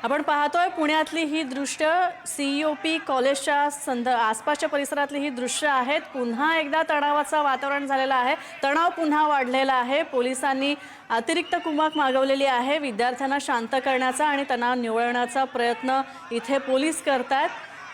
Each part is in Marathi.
आपण पाहतोय पुण्यातली ही दृश्य सीईओपी कॉलेजच्या आसपासच्या परिसरातली ही दृश्य आहेत। पुन्हा एकदा तणावाचं वातावरण झालेलं आहे। तणाव पुन्हा वाढलेला आहे। पोलिसांनी अतिरिक्त कुमक मागवलेली आहे। विद्यार्थ्यांना शांत करण्याचा आणि तणाव निवळण्याचा प्रयत्न इथे पोलीस करतात।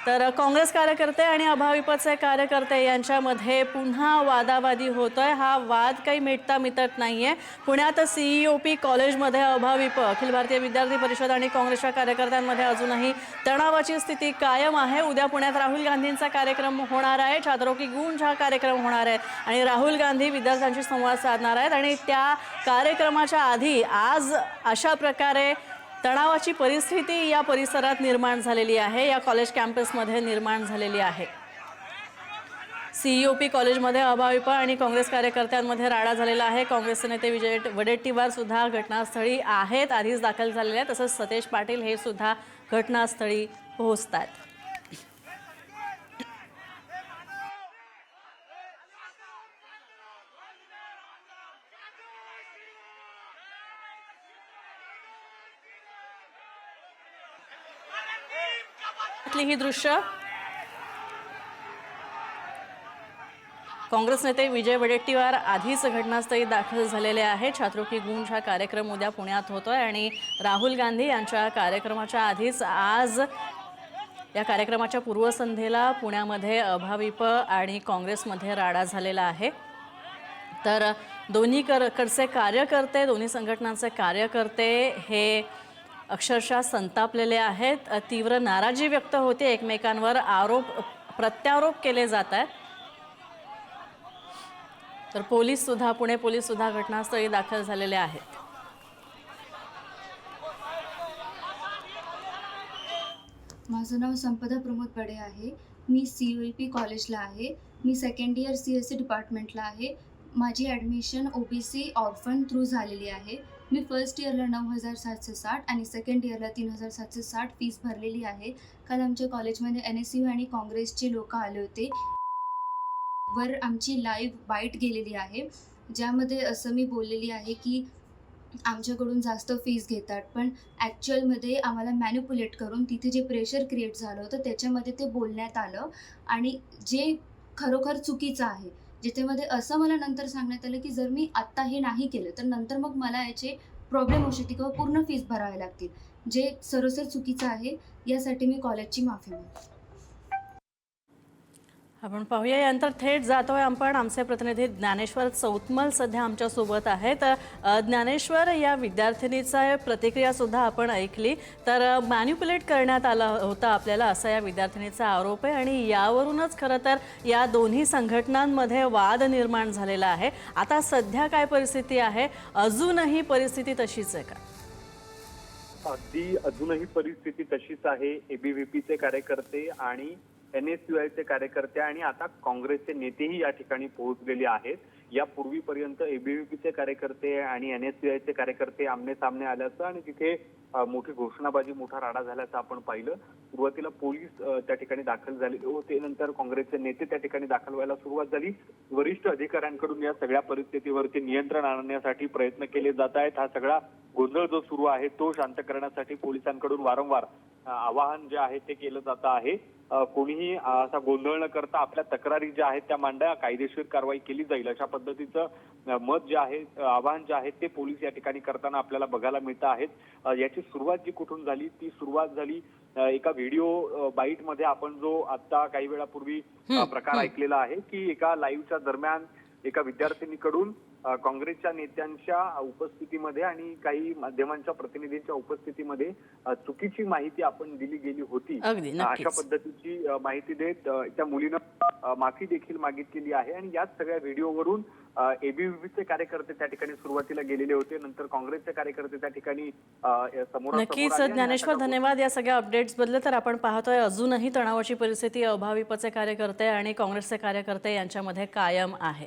तर काँग्रेस कार्यकर्ते आणि अभाविपचे कार्यकर्ते यांच्यामध्ये पुन्हा वादावादी होतोय। हा वाद काही मिटता मिटत नाहीये। पुण्यात सीईओपी कॉलेजमध्ये अभाविप अखिल भारतीय विद्यार्थी परिषद आणि काँग्रेसच्या कार्यकर्त्यांमध्ये अजूनही तणावाची स्थिती कायम आहे। उद्या पुण्यात राहुल गांधींचा कार्यक्रम होणार आहे। छात्रों की गूंज हा कार्यक्रम होणार आहे आणि राहुल गांधी विद्यार्थ्यांशी संवाद साधणार आहेत आणि त्या कार्यक्रमाच्या आधी आज अशा प्रकारे तणावाची परिस्थिती या परिसरात निर्माण झालेली आहे। या कॉलेज कॅम्पसमध्ये निर्माण झालेली आहे। सीईओपी कॉलेजमध्ये अभाविप आणि काँग्रेस कार्यकर्त्यांमध्ये राडा झालेला आहे। काँग्रेसचे नेते विजय वडेट्टीवार सुद्धा घटनास्थळी आहेत, आधीच दाखल झालेले आहेत। तसंच सतेज पाटील हे सुद्धा घटनास्थळी पोहोचतात। ही दृश्य काँग्रेस नेते विजय वडेट्टीवार आधीच घटनास्थळी दाखल झालेले आहेत। छात्रों की गूंज हा कार्यक्रम उद्या पुण्यात होतोय आणि राहुल गांधी यांच्या कार्यक्रमाच्या आधीच आज या कार्यक्रमाच्या पूर्वसंध्येला पुण्यामध्ये अभाविप आणि काँग्रेसमध्ये राडा झालेला आहे। तर दोन्ही कडचे कार्यकर्ते, दोन्ही संघटनांचे कार्यकर्ते हे अक्षरशः संतापलेले आहेत। तीव्र नाराजी व्यक्त होते। एकमेकांवर आरोप प्रत्यारोप केले जात आहेत। तर पुणे पोलीस सुद्धा घटनास्थळी दाखल झालेले आहेत। माझं नाव संपदा प्रमोद बडे आहे। मी सीईओपी कॉलेजला आहे। मी सेकंड इयर सीएससी डिपार्टमेंटला आहे। माझी ॲडमिशन ओबीसी ऑर्फन थ्रू झालेली आहे। मी फर्स्ट इयरला 9,760 आणि सेकंड इयरला 3,760 फीस भरलेली आहे। काल आमच्या कॉलेजमध्ये NSU आणि काँग्रेसचे लोक आले होते। वर आमची लाईव्ह बाईट गेलेली आहे, ज्यामध्ये असं मी बोललेली आहे की आमच्याकडून जास्त फीस घेतात, पण ॲक्च्युअलमध्ये आम्हाला मॅनिपुलेट करून तिथे जे प्रेशर क्रिएट झालं होतं त्याच्यामध्ये ते बोलण्यात आलं आणि जे खरोखर चुकीचं आहे। ज्याच्यामध्ये असं मला नंतर सांगण्यात आलं की जर मी आत्ता हे नाही केलं तर नंतर मग मला याचे प्रॉब्लेम होऊ शकते किंवा पूर्ण फीस भरावे लागतील, जे सरोसर चुकीचं आहे। यासाठी मी कॉलेजची माफी मागते। आपण पाहूया यानंतर थेट जातोय आपण आमचे प्रतिनिधी ज्ञानेश्वर चौतमल सध्या आमच्या सोबत आहेत। ज्ञानेश्वर, या विद्यार्थिनीचा प्रतिक्रिया सुद्धा आपण ऐकली। तर मॅनिप्युलेट करण्यात आलं होतं आपल्याला, असा या विद्यार्थिनीचा आरोप आहे आणि यावरूनच खरं तर या दोन्ही संघटनांमध्ये वाद निर्माण झालेला आहे। आता सध्या काय परिस्थिती आहे? अजूनही परिस्थिती तशीच आहे का? अगदी अजूनही परिस्थिती तशीच आहे। एबीव्हीपीचे कार्यकर्ते आणि NSUIचे कार्यकर्ते आणि आता काँग्रेसचे नेतेही या ठिकाणी पोहोचलेले आहेत। यापूर्वीपर्यंत एबीव्हीपीचे कार्यकर्ते आणि NSUIचे कार्यकर्ते आमने सामने आल्याचं आणि तिथे मोठी घोषणाबाजी, मोठा राडा झाल्याचं आपण पाहिलं। सुरुवातीला पोलीस त्या ठिकाणी दाखल झालेले होते, नंतर काँग्रेसचे नेते त्या ठिकाणी दाखल व्हायला सुरुवात झाली। वरिष्ठ अधिकाऱ्यांकडून या सगळ्या परिस्थितीवरती नियंत्रण आणण्यासाठी प्रयत्न केले जात आहेत। हा सगळा गोंधळ जो सुरू आहे तो शांत करण्यासाठी पोलिसांकडून वारंवार आवाहन जे आहे ते केलं जात आहे। कोणीही असा गोंधळ न करता आपल्या तक्रारी ज्या आहेत त्या मांडा, कायदेशीर कारवाई केली जाईल अशा पद्धतीचं मत जे आहे, आवाहन जे आहे ते पोलीस या ठिकाणी करताना आपल्याला बघायला मिळत आहेत। याची सुरुवात जी कुठून झाली ती सुरुवात झाली एका व्हिडिओ बाईट मध्ये। आपण जो आता काही वेळापूर्वी प्रकार ऐकलेला आहे की एका लाईव्हच्या दरम्यान एका विद्यार्थिनीकडून काँग्रेसच्या नेत्यांच्या उपस्थितीमध्ये आणि काही माध्यमांच्या प्रतिनिधींच्या उपस्थितीमध्ये चुकीची माहिती आपण दिली गेली होती। अशा पद्धतीची माहिती देत त्या मुलीनं माफी देखील मागितलेली आहे आणि याच सगळ्या व्हिडिओवरून एबीव्हीपीचे कार्यकर्ते त्या ठिकाणी सुरुवातीला गेलेले होते, नंतर काँग्रेसचे कार्यकर्ते त्या ठिकाणी समोर। नक्कीच ज्ञानेश्वर, धन्यवाद या सगळ्या अपडेट्स बद्दल। तर आपण पाहतोय अजूनही तणावाची परिस्थिती अभाविपचे कार्यकर्ते आणि काँग्रेसचे कार्यकर्ते यांच्यामध्ये कायम आहे।